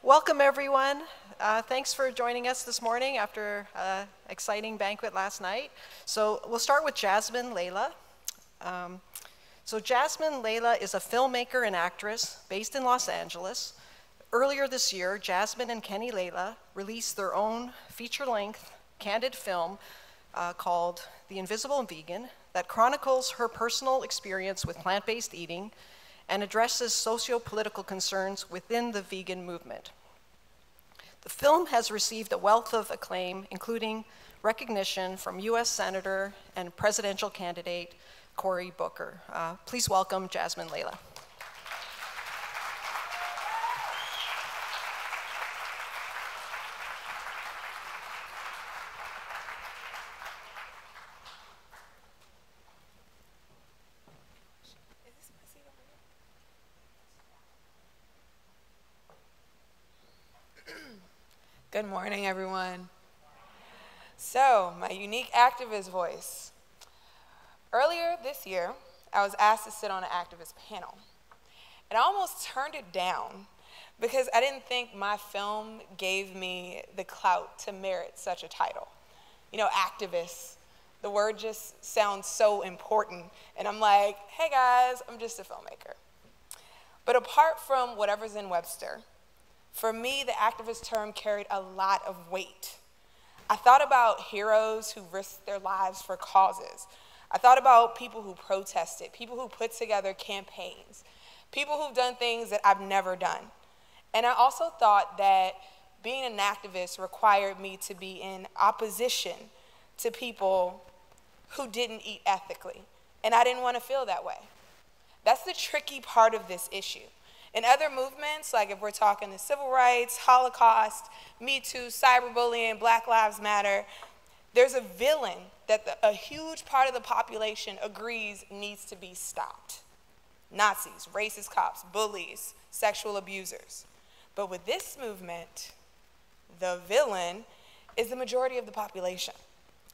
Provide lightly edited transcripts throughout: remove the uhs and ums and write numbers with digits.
Welcome, everyone. Thanks for joining us this morning after an exciting banquet last night. So we'll start with Jasmine Leyva. Jasmine Leyva is a filmmaker and actress based in Los Angeles. Earlier this year, Jasmine and Kenny Leyva released their own feature-length, candid film called The Invisible Vegan that chronicles her personal experience with plant-based eating and addresses socio-political concerns within the vegan movement. The film has received a wealth of acclaim, including recognition from US Senator and presidential candidate Cory Booker. Please welcome Jasmine Leyva. Good morning, everyone. So, my unique activist voice. Earlier this year, I was asked to sit on an activist panel, and I almost turned it down because I didn't think my film gave me the clout to merit such a title. You know, activist, the word just sounds so important, and I'm like, hey guys, I'm just a filmmaker. But apart from whatever's in Webster, for me, the activist term carried a lot of weight. I thought about heroes who risked their lives for causes. I thought about people who protested, people who put together campaigns, people who've done things that I've never done. And I also thought that being an activist required me to be in opposition to people who didn't eat ethically. And I didn't want to feel that way. That's the tricky part of this issue. In other movements, like if we're talking the civil rights, Holocaust, Me Too, cyberbullying, Black Lives Matter, there's a villain that a huge part of the population agrees needs to be stopped. Nazis, racist cops, bullies, sexual abusers. But with this movement, the villain is the majority of the population,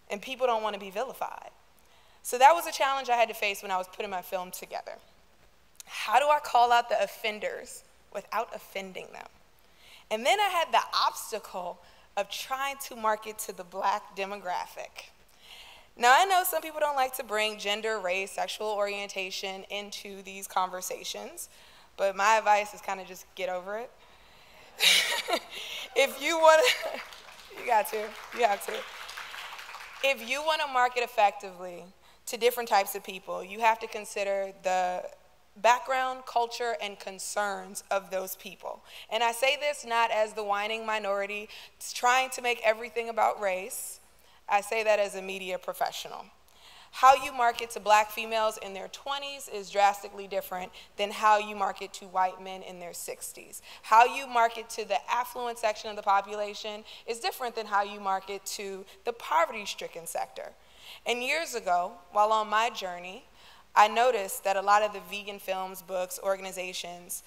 and people don't want to be vilified. So that was a challenge I had to face when I was putting my film together. How do I call out the offenders without offending them? And then I had the obstacle of trying to market to the Black demographic. Now, I know some people don't like to bring gender, race, sexual orientation into these conversations, but my advice is kind of just get over it. If you want to, you have to. If you want to market effectively to different types of people, you have to consider the background, culture, and concerns of those people. And I say this not as the whining minority trying to make everything about race. I say that as a media professional. How you market to Black females in their 20s is drastically different than how you market to white men in their 60s. How you market to the affluent section of the population is different than how you market to the poverty-stricken sector. And years ago, while on my journey, I noticed that a lot of the vegan films, books, organizations,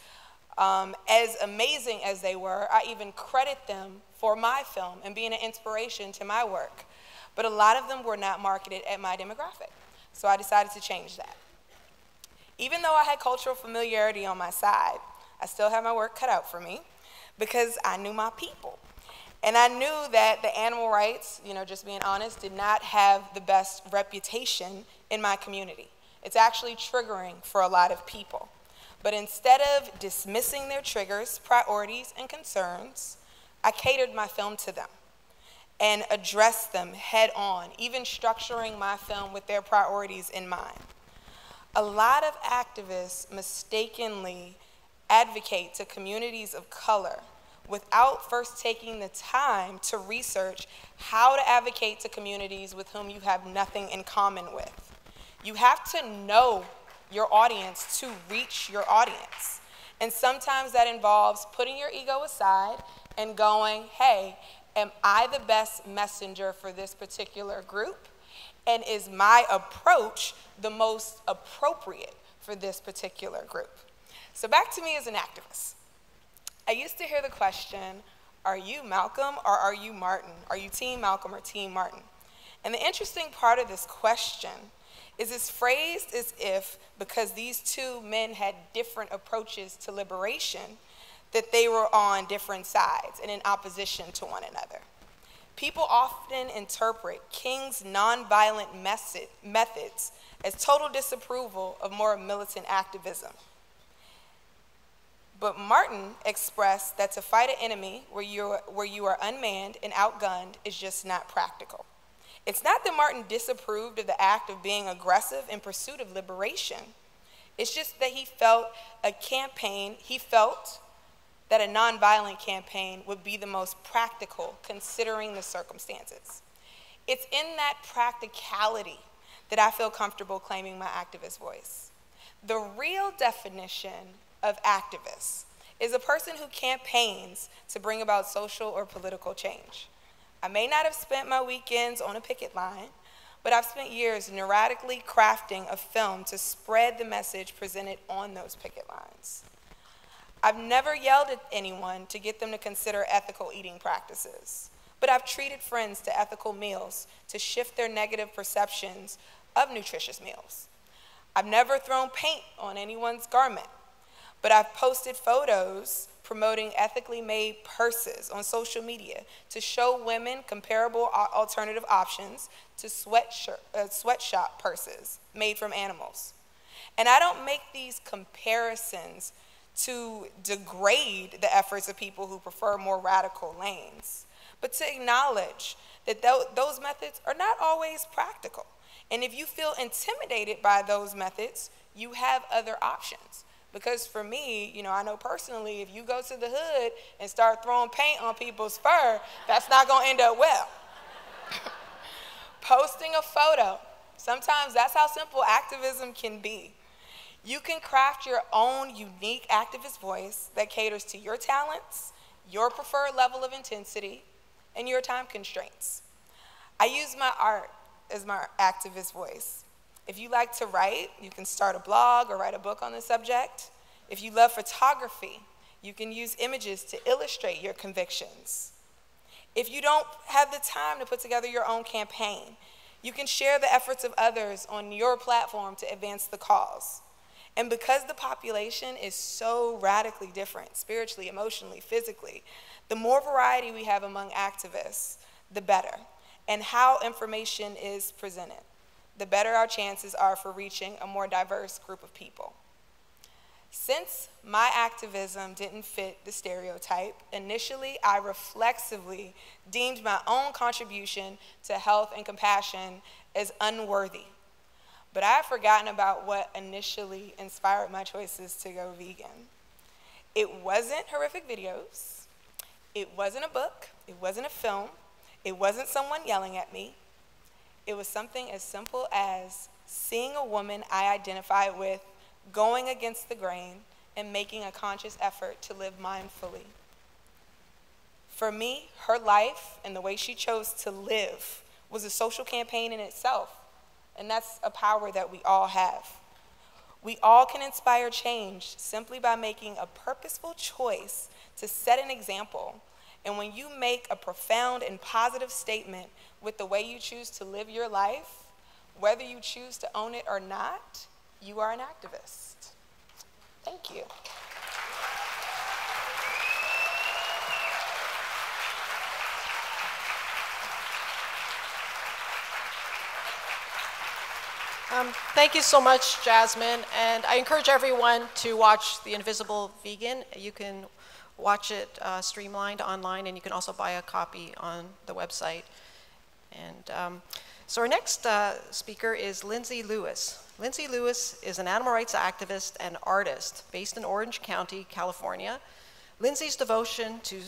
as amazing as they were, I even credit them for my film and being an inspiration to my work. But a lot of them were not marketed at my demographic. So I decided to change that. Even though I had cultural familiarity on my side, I still had my work cut out for me because I knew my people. And I knew that the animal rights, just being honest, did not have the best reputation in my community. It's actually triggering for a lot of people. But instead of dismissing their triggers, priorities, and concerns, I catered my film to them and addressed them head on, even structuring my film with their priorities in mind. A lot of activists mistakenly advocate to communities of color without first taking the time to research how to advocate to communities with whom you have nothing in common with. You have to know your audience to reach your audience. And sometimes that involves putting your ego aside and going, hey, am I the best messenger for this particular group? And is my approach the most appropriate for this particular group? So back to me as an activist. I used to hear the question, are you Malcolm or are you Martin? Are you Team Malcolm or Team Martin? And the interesting part of this question is it's phrased as if because these two men had different approaches to liberation, that they were on different sides and in opposition to one another. People often interpret King's nonviolent methods as total disapproval of more militant activism. But Martin expressed that to fight an enemy where you are unmanned and outgunned is just not practical. It's not that Martin disapproved of the act of being aggressive in pursuit of liberation. It's just that he felt that a nonviolent campaign would be the most practical considering the circumstances. It's in that practicality that I feel comfortable claiming my activist voice. The real definition of activist is a person who campaigns to bring about social or political change. I may not have spent my weekends on a picket line, but I've spent years neurotically crafting a film to spread the message presented on those picket lines. I've never yelled at anyone to get them to consider ethical eating practices, but I've treated friends to ethical meals to shift their negative perceptions of nutritious meals. I've never thrown paint on anyone's garment, but I've posted photos promoting ethically made purses on social media to show women comparable alternative options to sweatshop purses made from animals. And I don't make these comparisons to degrade the efforts of people who prefer more radical lanes, but to acknowledge that those methods are not always practical. And if you feel intimidated by those methods, you have other options. Because for me, I know personally, if you go to the hood and start throwing paint on people's fur, that's not gonna end up well. Posting a photo, sometimes that's how simple activism can be. You can craft your own unique activist voice that caters to your talents, your preferred level of intensity, and your time constraints. I use my art as my activist voice. If you like to write, you can start a blog or write a book on the subject. If you love photography, you can use images to illustrate your convictions. If you don't have the time to put together your own campaign, you can share the efforts of others on your platform to advance the cause. And because the population is so radically different, spiritually, emotionally, physically, the more variety we have among activists, the better. And how information is presented, the better our chances are for reaching a more diverse group of people. Since my activism didn't fit the stereotype, initially I reflexively deemed my own contribution to health and compassion as unworthy. But I had forgotten about what initially inspired my choices to go vegan. It wasn't horrific videos, it wasn't a book, it wasn't a film, it wasn't someone yelling at me. It was something as simple as seeing a woman I identified with going against the grain and making a conscious effort to live mindfully. For me, her life and the way she chose to live was a social campaign in itself, and that's a power that we all have. We all can inspire change simply by making a purposeful choice to set an example. And when you make a profound and positive statement with the way you choose to live your life, whether you choose to own it or not, you are an activist. Thank you. Thank you so much, Jasmine. And I encourage everyone to watch The Invisible Vegan. You can watch it streamlined online, and you can also buy a copy on the website. And so our next speaker is Lindsay Lewis. Lindsay Lewis is an animal rights activist and artist based in Orange County, California. Lindsay's devotion to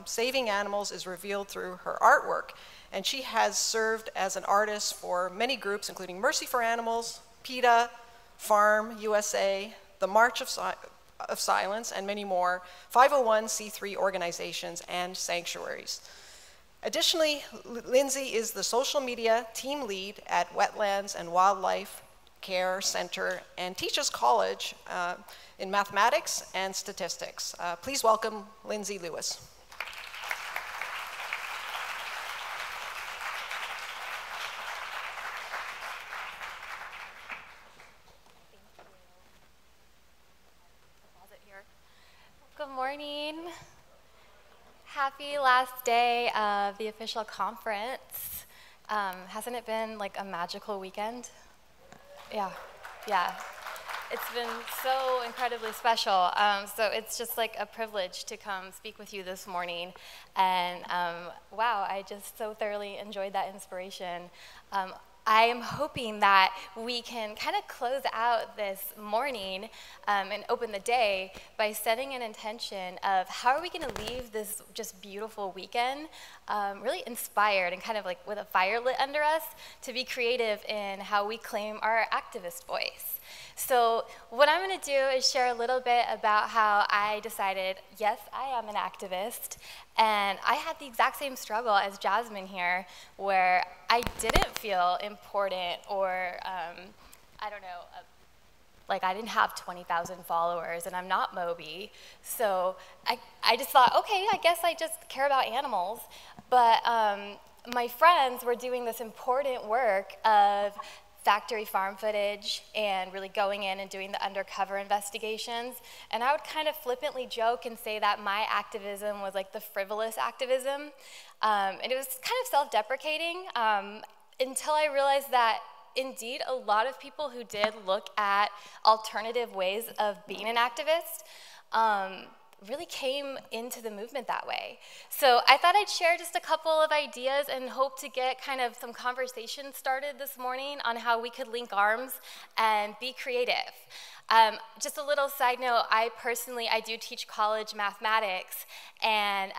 saving animals is revealed through her artwork, and she has served as an artist for many groups, including Mercy for Animals, PETA, Farm USA, the March of Silence, and many more, 501c3 organizations, and sanctuaries. Additionally, Lindsay is the social media team lead at Wetlands and Wildlife Care Center and teaches college in mathematics and statistics. Please welcome Lindsay Lewis. Good morning. Happy last day of the official conference. Hasn't it been like a magical weekend? Yeah. It's been so incredibly special. So it's just like a privilege to come speak with you this morning. And wow, I just so thoroughly enjoyed that inspiration. I am hoping that we can kind of close out this morning and open the day by setting an intention of how are we going to leave this just beautiful weekend really inspired and kind of like with a fire lit under us to be creative in how we claim our activist voice. So what I'm going to do is share a little bit about how I decided, yes, I am an activist, and I had the exact same struggle as Jasmine here, where I didn't feel important or, I don't know, like I didn't have 20,000 followers, and I'm not Moby, so I just thought, okay, I guess I just care about animals, but my friends were doing this important work of factory farm footage and really going in and doing the undercover investigations. And I would kind of flippantly joke and say that my activism was like the frivolous activism. And it was kind of self-deprecating until I realized that indeed a lot of people who did look at alternative ways of being an activist really came into the movement that way. So I thought I'd share just a couple of ideas and hope to get kind of some conversation started this morning on how we could link arms and be creative. Just a little side note, I do teach college mathematics, and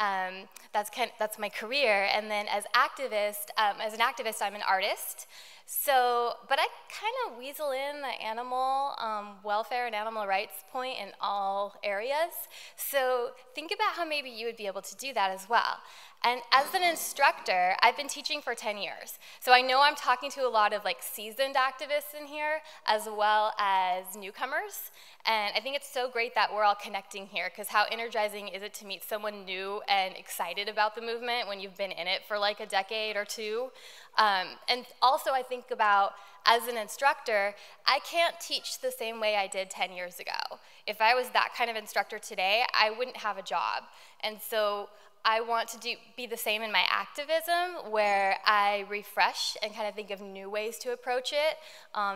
that's my career. And then as an activist, I'm an artist. So, but I kind of weasel in the animal welfare and animal rights point in all areas. So think about how maybe you would be able to do that as well. And as an instructor, I've been teaching for 10 years. So I know I'm talking to a lot of like seasoned activists in here, as well as newcomers. And I think it's so great that we're all connecting here, because how energizing is it to meet someone new and excited about the movement when you've been in it for like a decade or two? And also I think about, as an instructor, I can't teach the same way I did 10 years ago. If I was that kind of instructor today, I wouldn't have a job. And so I want to be the same in my activism, where I refresh and kind of think of new ways to approach it,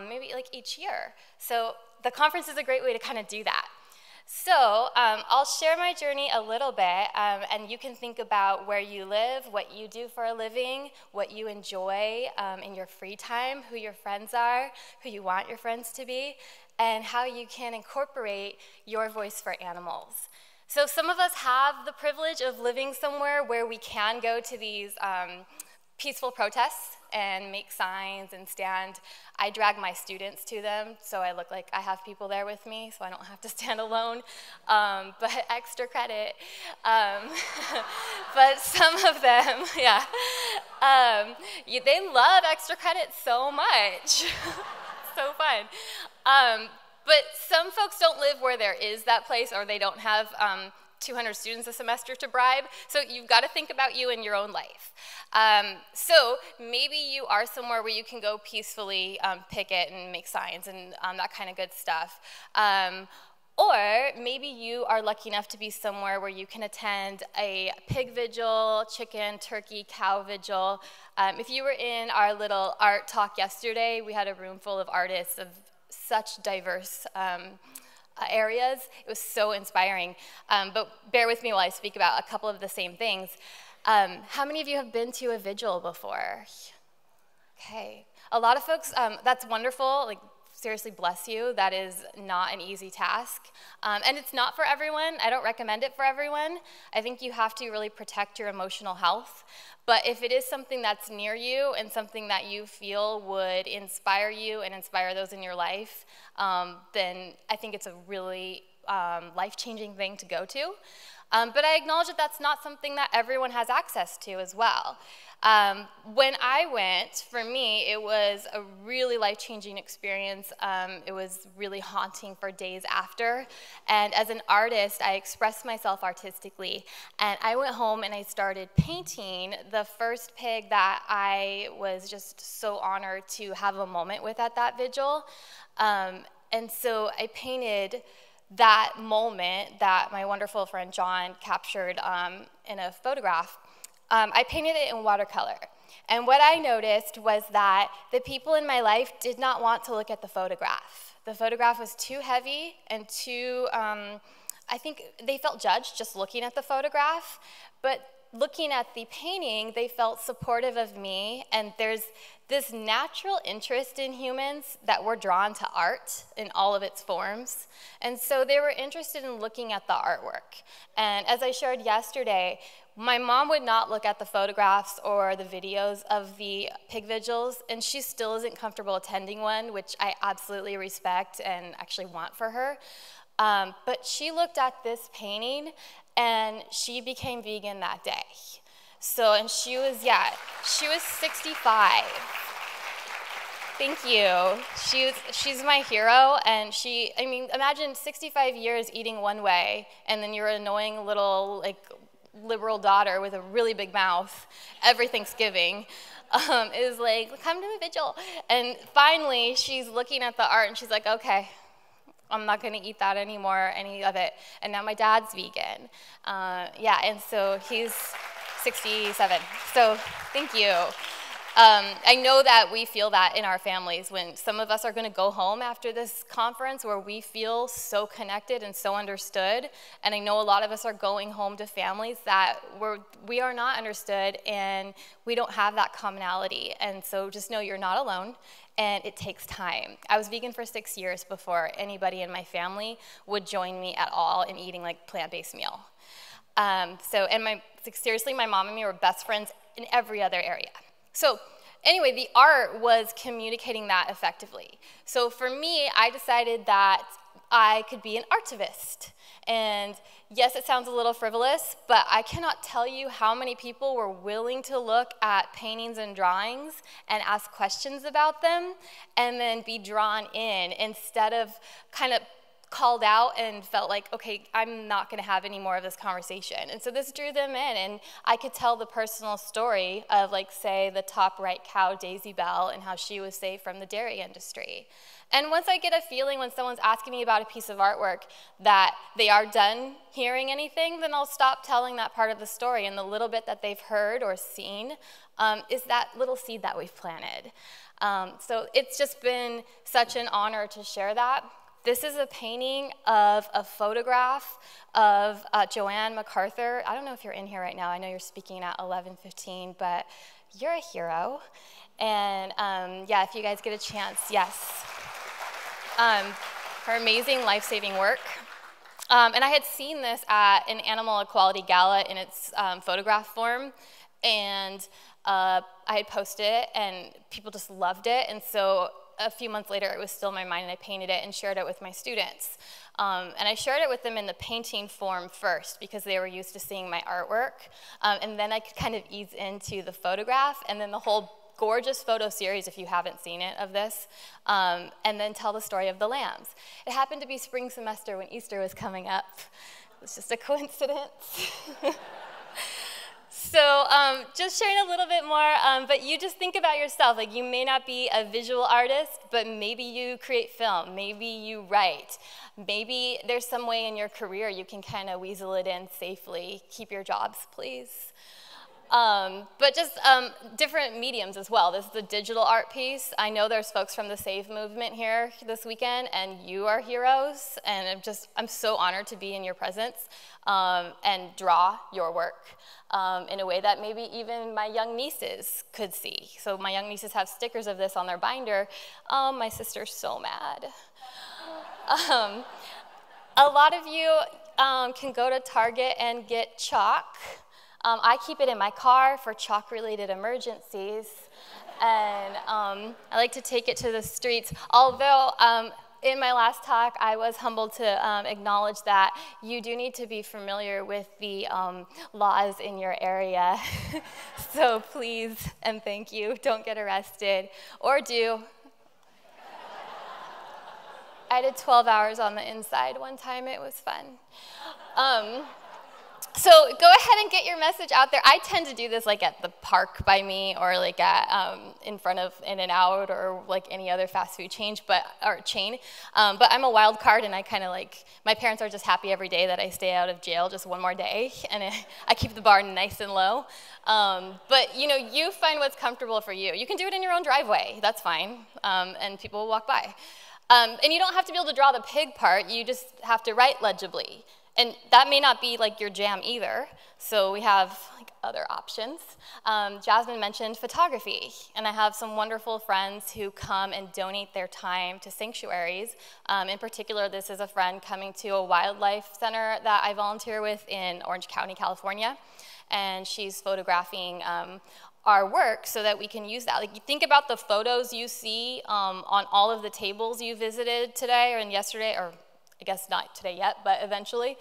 maybe like each year. So the conference is a great way to kind of do that. So I'll share my journey a little bit, and you can think about where you live, what you do for a living, what you enjoy in your free time, who your friends are, who you want your friends to be, and how you can incorporate your voice for animals. So some of us have the privilege of living somewhere where we can go to these peaceful protests and make signs and stand. I drag my students to them, so I look like I have people there with me, so I don't have to stand alone, but extra credit. But some of them, yeah, they love extra credit so much. So fun. But some folks don't live where there is that place, or they don't have 200 students a semester to bribe, so you've got to think about you in your own life. So maybe you are somewhere where you can go peacefully picket and make signs and that kind of good stuff. Or maybe you are lucky enough to be somewhere where you can attend a pig vigil, chicken, turkey, cow vigil. If you were in our little art talk yesterday, we had a room full of artists of such diverse areas. It was so inspiring. But bear with me while I speak about a couple of the same things. How many of you have been to a vigil before? Okay. A lot of folks, that's wonderful. Like, seriously, bless you. That is not an easy task. And it's not for everyone. I don't recommend it for everyone. I think you have to really protect your emotional health. But if it is something that's near you and something that you feel would inspire you and inspire those in your life, then I think it's a really life-changing thing to go to. But I acknowledge that that's not something that everyone has access to as well. When I went, for me, it was a really life-changing experience. It was really haunting for days after. And as an artist, I expressed myself artistically. And I went home and I started painting the first pig that I was just so honored to have a moment with at that vigil. And so I painted that moment that my wonderful friend John captured in a photograph, I painted it in watercolor. And what I noticed was that the people in my life did not want to look at the photograph. The photograph was too heavy and too, I think they felt judged just looking at the photograph, but looking at the painting, they felt supportive of me, and there's this natural interest in humans that we're drawn to art in all of its forms, and so they were interested in looking at the artwork. And as I shared yesterday, my mom would not look at the photographs or the videos of the pig vigils, and she still isn't comfortable attending one, which I absolutely respect and actually want for her. But she looked at this painting, and she became vegan that day. So, and she was 65. Thank you. She's my hero, and I mean, imagine 65 years eating one way, and then your annoying little, like, liberal daughter with a really big mouth every Thanksgiving is like, come to the vigil. And finally, she's looking at the art, and she's like, okay, I'm not going to eat that anymore, any of it. And now my dad's vegan. And so he's 67. So thank you. I know that we feel that in our families when some of us are going to go home after this conference where we feel so connected and so understood. And I know a lot of us are going home to families that we are not understood and we don't have that commonality. And so just know you're not alone. And it takes time. I was vegan for 6 years before anybody in my family would join me at all in eating like plant-based meal. Seriously, my mom and me were best friends in every other area. So anyway, the art was communicating that effectively. So for me, I decided that I could be an artivist. And yes, it sounds a little frivolous, but I cannot tell you how many people were willing to look at paintings and drawings and ask questions about them and then be drawn in instead of kind of called out and felt like, okay, I'm not going to have any more of this conversation. And so this drew them in, and I could tell the personal story of, like, say, the top right cow, Daisy Bell, and how she was saved from the dairy industry. And once I get a feeling when someone's asking me about a piece of artwork that they are done hearing anything, then I'll stop telling that part of the story, and the little bit that they've heard or seen is that little seed that we've planted. So it's just been such an honor to share that. This is a painting of a photograph of Joanne MacArthur. I don't know if you're in here right now. I know you're speaking at 11:15, but you're a hero. And if you guys get a chance, yes. Her amazing life-saving work. And I had seen this at an animal equality gala in its photograph form, and I had posted it, and people just loved it. And so a few months later, it was still in my mind, and I painted it and shared it with my students. And I shared it with them in the painting form first because they were used to seeing my artwork. And then I could kind of ease into the photograph, and then the whole gorgeous photo series, if you haven't seen it, of this, and then tell the story of the lambs. It happened to be spring semester when Easter was coming up. It was just a coincidence. So just sharing a little bit more, but you just think about yourself. Like, you may not be a visual artist, but maybe you create film, maybe you write, maybe there's some way in your career you can kind of weasel it in safely. Keep your jobs, please. But just different mediums as well. This is a digital art piece. I know there's folks from the Save movement here this weekend, and you are heroes, and I'm so honored to be in your presence and draw your work in a way that maybe even my young nieces could see. So my young nieces have stickers of this on their binder. My sister's so mad. A lot of you can go to Target and get chalk. I keep it in my car for chalk-related emergencies, and I like to take it to the streets. Although in my last talk, I was humbled to acknowledge that you do need to be familiar with the laws in your area. So please and thank you, don't get arrested, or do. I did 12 hours on the inside one time. It was fun. So go ahead and get your message out there. I tend to do this like at the park by me, or like at in front of In-N-Out, or like any other fast food chain. But I'm a wild card, and I kind of like, my parents are just happy every day that I stay out of jail just one more day, and I keep the bar nice and low. But you know, you find what's comfortable for you. You can do it in your own driveway. That's fine, and people will walk by. And you don't have to be able to draw the pig part. You just have to write legibly. And that may not be like your jam either, so we have like other options. Jasmine mentioned photography, and I have some wonderful friends who come and donate their time to sanctuaries. In particular, this is a friend coming to a wildlife center that I volunteer with in Orange County, California, and she's photographing our work so that we can use that. Like, you think about the photos you see on all of the tables you visited today or yesterday, or I guess not today yet, but eventually.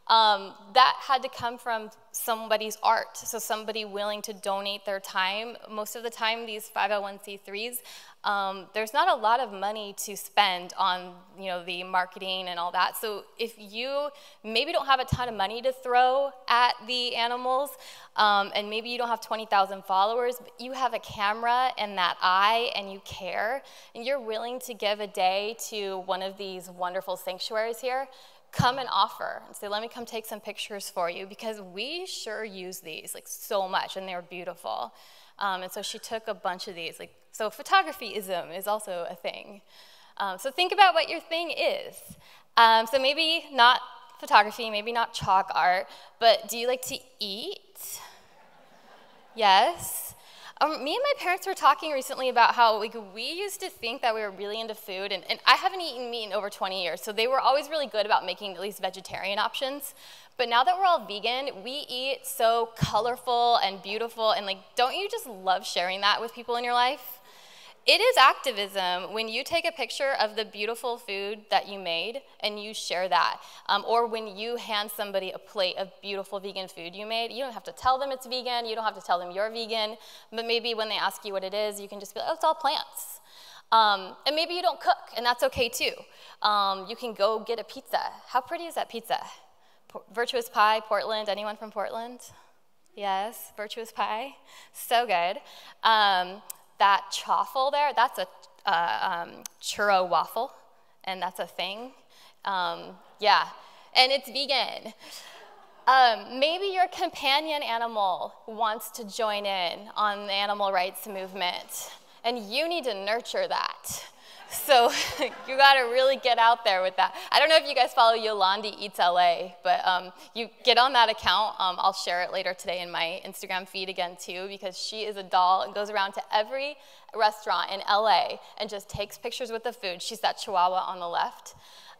That had to come from somebody's art, so somebody willing to donate their time. Most of the time, these 501c3s, there's not a lot of money to spend on, you know, the marketing and all that. So if you maybe don't have a ton of money to throw at the animals, and maybe you don't have 20,000 followers, but you have a camera and that eye and you care, and you're willing to give a day to one of these wonderful sanctuaries here, come and offer and say, let me come take some pictures for you, because we sure use these like so much, and they're beautiful. And so she took a bunch of these. Like, so photography-ism is also a thing. So think about what your thing is. So maybe not photography, maybe not chalk art, but do you like to eat? Yes. Me and my parents were talking recently about how we used to think that we were really into food, and I haven't eaten meat in over 20 years, so they were always really good about making at least vegetarian options. But now that we're all vegan, we eat so colorful and beautiful, and like, don't you just love sharing that with people in your life? It is activism when you take a picture of the beautiful food that you made and you share that. Or when you hand somebody a plate of beautiful vegan food you made. You don't have to tell them it's vegan, you don't have to tell them you're vegan, but maybe when they ask you what it is, you can just be like, oh, it's all plants. And maybe you don't cook, and that's okay too. You can go get a pizza. How pretty is that pizza? Virtuous Pie, Portland. Anyone from Portland? Yes, Virtuous Pie. So good. That chaffle there, that's a churro waffle, and that's a thing. Yeah, and it's vegan. Maybe your companion animal wants to join in on the animal rights movement, and you need to nurture that. So you got to really get out there with that. I don't know if you guys follow Yolandi Eats LA, but you get on that account. I'll share it later today in my Instagram feed again too, because she is a doll and goes around to every restaurant in LA and just takes pictures with the food. She's that Chihuahua on the left.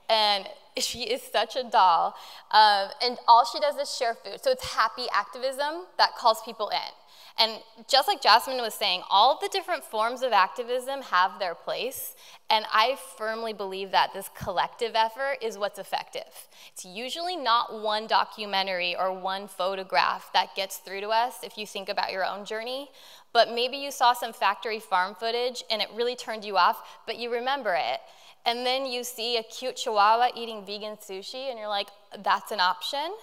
And she is such a doll. And all she does is share food. So it's happy activism that calls people in. And just like Jasmine was saying, all of the different forms of activism have their place, and I firmly believe that this collective effort is what's effective. It's usually not one documentary or one photograph that gets through to us if you think about your own journey, but maybe you saw some factory farm footage and it really turned you off, but you remember it. And then you see a cute Chihuahua eating vegan sushi, and you're like, that's an option.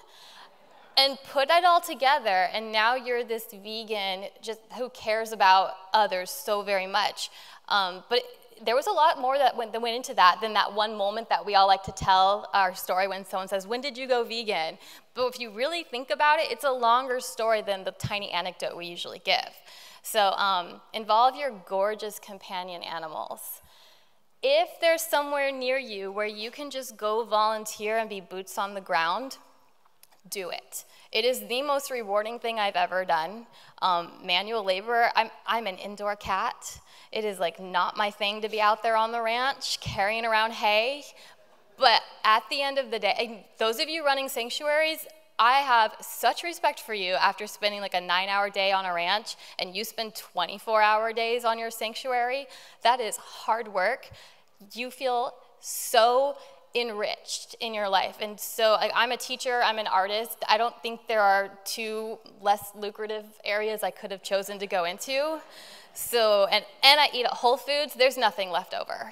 And put it all together, and now you're this vegan just who cares about others so very much. But there was a lot more that went into that than that one moment that we all like to tell our story when someone says, when did you go vegan? But if you really think about it, it's a longer story than the tiny anecdote we usually give. So involve your gorgeous companion animals. If there's somewhere near you where you can just go volunteer and be boots on the ground, do it. It is the most rewarding thing I've ever done. Manual labor, I'm an indoor cat. It is like not my thing to be out there on the ranch carrying around hay. But at the end of the day, those of you running sanctuaries, I have such respect for you after spending like a 9-hour day on a ranch, and you spend 24-hour days on your sanctuary. That is hard work. You feel so enriched in your life. And so I'm a teacher, I'm an artist. I don't think there are two less lucrative areas I could have chosen to go into. So, and I eat at Whole Foods, there's nothing left over.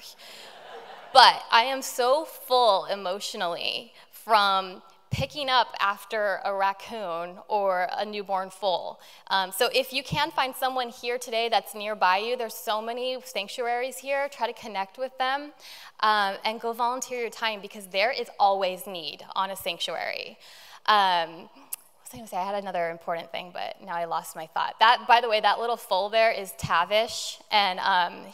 But I am so full emotionally from picking up after a raccoon or a newborn foal. So if you can find someone here today that's nearby you, there's so many sanctuaries here, try to connect with them and go volunteer your time, because there is always need on a sanctuary. I was going to say I had another important thing, but now I lost my thought. That, by the way, that little foal there is Tavish, and I'm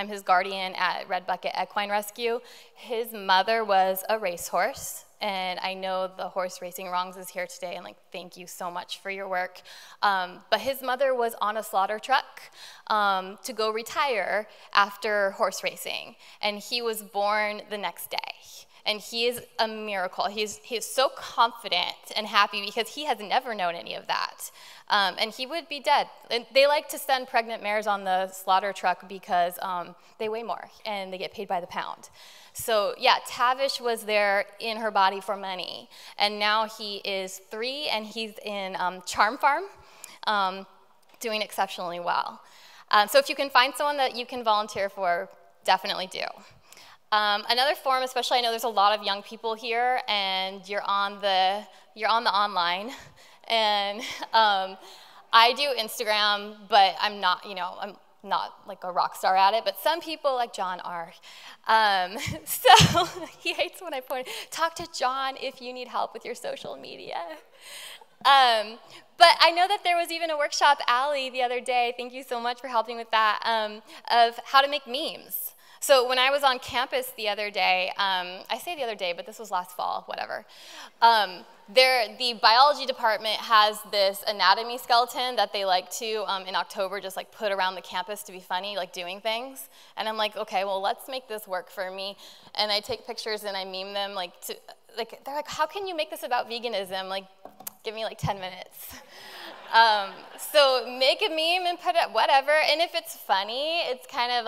his guardian at Red Bucket Equine Rescue. His mother was a racehorse, and I know the Horse Racing Wrongs is here today, and thank you so much for your work. But his mother was on a slaughter truck to go retire after horse racing, and he was born the next day. And he is a miracle. He is so confident and happy because he has never known any of that. And he would be dead. And they like to send pregnant mares on the slaughter truck because they weigh more and they get paid by the pound. So yeah, Tavish was there in her body for money. And now he is 3 and he's in Charm Farm, doing exceptionally well. So if you can find someone that you can volunteer for, definitely do. Another form, especially I know there's a lot of young people here, and you're on the online, and I do Instagram, but I'm not like a rock star at it. But some people like John are. So he hates when I point. Talk to John if you need help with your social media. But I know that there was even a workshop, Allie, the other day. Thank you so much for helping with that, of how to make memes. So when I was on campus the other day, I say the other day, but this was last fall, whatever. The biology department has this anatomy skeleton that they like to, in October, just put around the campus to be funny, doing things. And I'm like, okay, well, let's make this work for me. And I take pictures and I meme them, they're like, how can you make this about veganism? Give me 10 minutes. So make a meme and put it, whatever. And if it's funny, it's kind of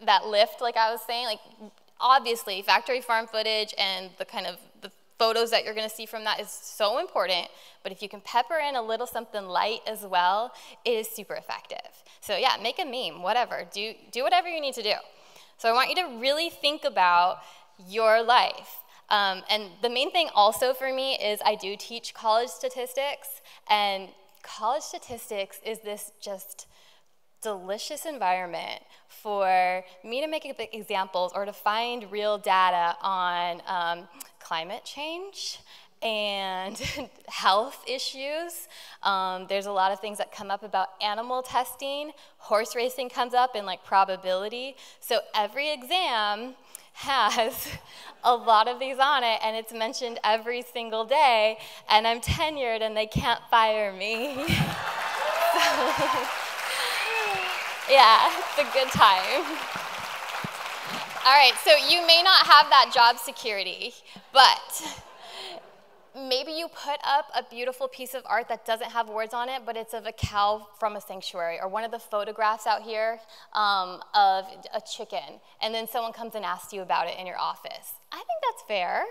that lift, like I was saying, obviously factory farm footage and the photos that you're gonna see from that is so important, but if you can pepper in a little something light as well, it is super effective. So yeah, make a meme, whatever, do whatever you need to do. So I want you to really think about your life. And the main thing also for me is I do teach college statistics, and college statistics is this just delicious environment for me to make examples or to find real data on climate change and health issues. There's a lot of things that come up about animal testing. Horse racing comes up in probability. So every exam has a lot of these on it, and it's mentioned every single day, and I'm tenured and they can't fire me. Yeah, it's a good time. All right, so you may not have that job security, but maybe you put up a beautiful piece of art that doesn't have words on it, but it's of a cow from a sanctuary, or one of the photographs out here of a chicken, and then someone comes and asks you about it in your office. I think that's fair.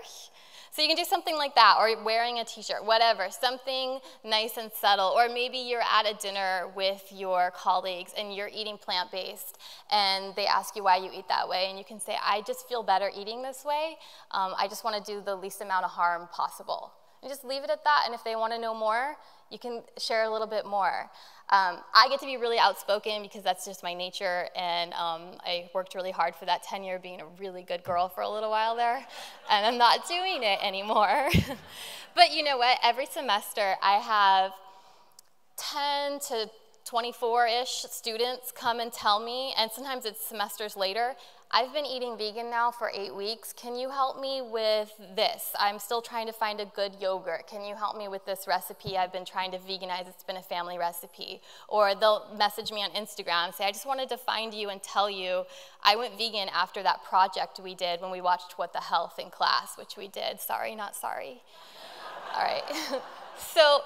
So you can do something like that, or wearing a t-shirt, whatever, something nice and subtle. Or maybe you're at a dinner with your colleagues and you're eating plant-based, and they ask you why you eat that way, and you can say, I just feel better eating this way. I just want to do the least amount of harm possible. And just leave it at that, and if they want to know more, you can share a little bit more. I get to be really outspoken because that's just my nature, and I worked really hard for that tenure being a really good girl for a little while there, and I'm not doing it anymore. But you know what? Every semester I have 10 to 24-ish students come and tell me, and sometimes it's semesters later, I've been eating vegan now for 8 weeks. Can you help me with this? I'm still trying to find a good yogurt. Can you help me with this recipe I've been trying to veganize? It's been a family recipe. Or they'll message me on Instagram and say, I just wanted to find you and tell you I went vegan after that project we did when we watched What the Health in class, which we did. Sorry, not sorry. All right. So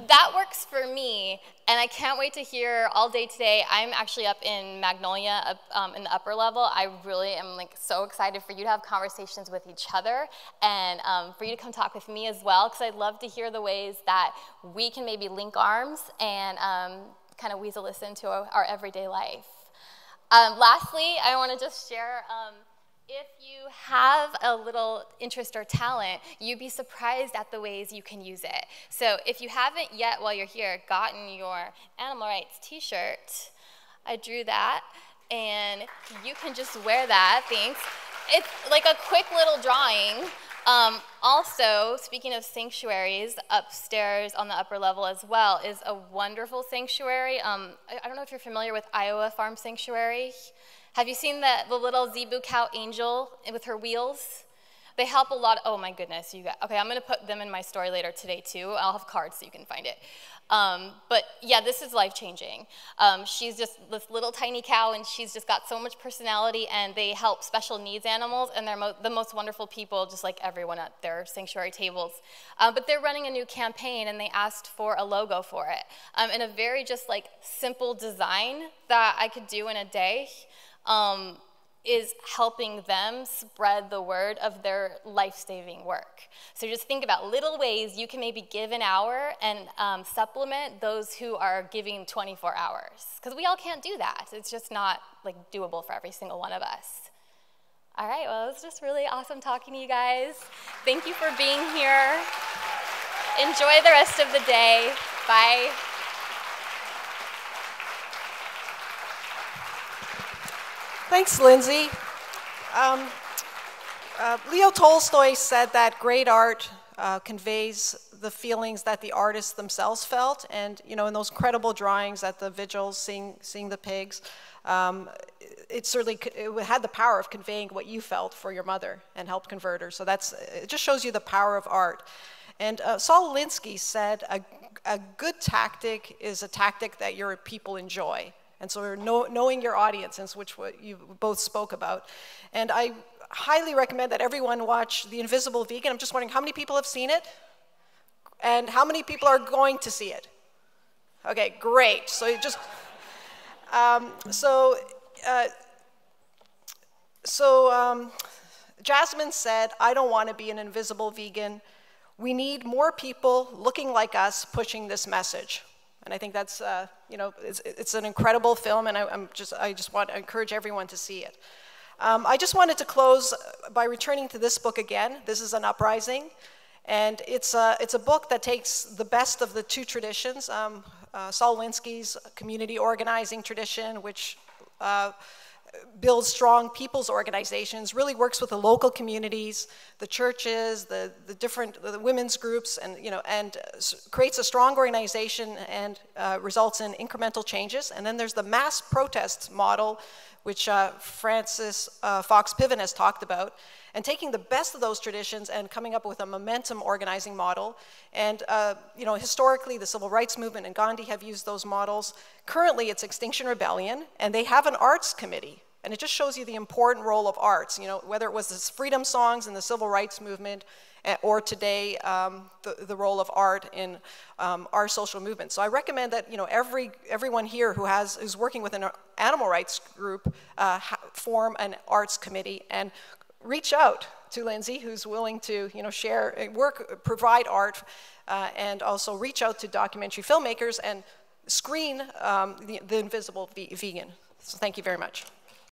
that works for me, and I can't wait to hear all day today. I'm actually up in Magnolia, in the upper level. I really am so excited for you to have conversations with each other, and for you to come talk with me as well, because I'd love to hear the ways that we can maybe link arms and kind of weasel this into our everyday life. Lastly, I want to just share If you have a little interest or talent, you'd be surprised at the ways you can use it. So if you haven't yet, while you're here, gotten your animal rights t-shirt, I drew that, and you can just wear that, thanks. It's like a quick little drawing. Also, speaking of sanctuaries, upstairs on the upper level as well is a wonderful sanctuary. I don't know if you're familiar with Iowa Farm Sanctuary. Have you seen the little zebu cow angel with her wheels? They help a lot. Oh my goodness, you got, okay, I'm gonna put them in my story later today too. I'll have cards so you can find it. But yeah, this is life-changing. She's just this little tiny cow, and she's just got so much personality, and they help special needs animals, and they're the most wonderful people, just like everyone at their sanctuary tables. But they're running a new campaign, and they asked for a logo for it. And a very just like simple design that I could do in a day is helping them spread the word of their life-saving work. So just think about little ways you can maybe give an hour and supplement those who are giving 24 hours. Because we all can't do that. It's just not like doable for every single one of us. All right, well, it was just really awesome talking to you guys. Thank you for being here. Enjoy the rest of the day. Bye. Thanks, Lindsay. Leo Tolstoy said that great art conveys the feelings that the artists themselves felt, and in those incredible drawings at the vigils, seeing the pigs, it had the power of conveying what you felt for your mother and helped convert her. So it just shows you the power of art. And Saul Alinsky said, a good tactic is a tactic that your people enjoy. And so knowing your audience, which what you both spoke about. And I highly recommend that everyone watch The Invisible Vegan. I'm just wondering, how many people have seen it? And how many people are going to see it? Okay, great. So you just, Jasmine said, I don't want to be an invisible vegan. We need more people looking like us pushing this message. And I think that's, it's an incredible film, and I just want to encourage everyone to see it. I just wanted to close by returning to this book again. This is An Uprising, and it's a book that takes the best of the two traditions, Saul Alinsky's community organizing tradition, which builds strong people's organizations, really works with the local communities, the churches, the women's groups, and creates a strong organization and results in incremental changes. And then there's the mass protest model, which Francis Fox Piven has talked about, and taking the best of those traditions and coming up with a momentum organizing model. And historically, the civil rights movement and Gandhi have used those models. Currently, it's Extinction Rebellion, and they have an arts committee. And it just shows you the important role of arts, whether it was the freedom songs in the civil rights movement, or today, the role of art in our social movement. So I recommend that everyone here who's working with an animal rights group form an arts committee and reach out to Lindsay, who's willing to share, provide art, and also reach out to documentary filmmakers and screen The Invisible Vegan. So thank you very much.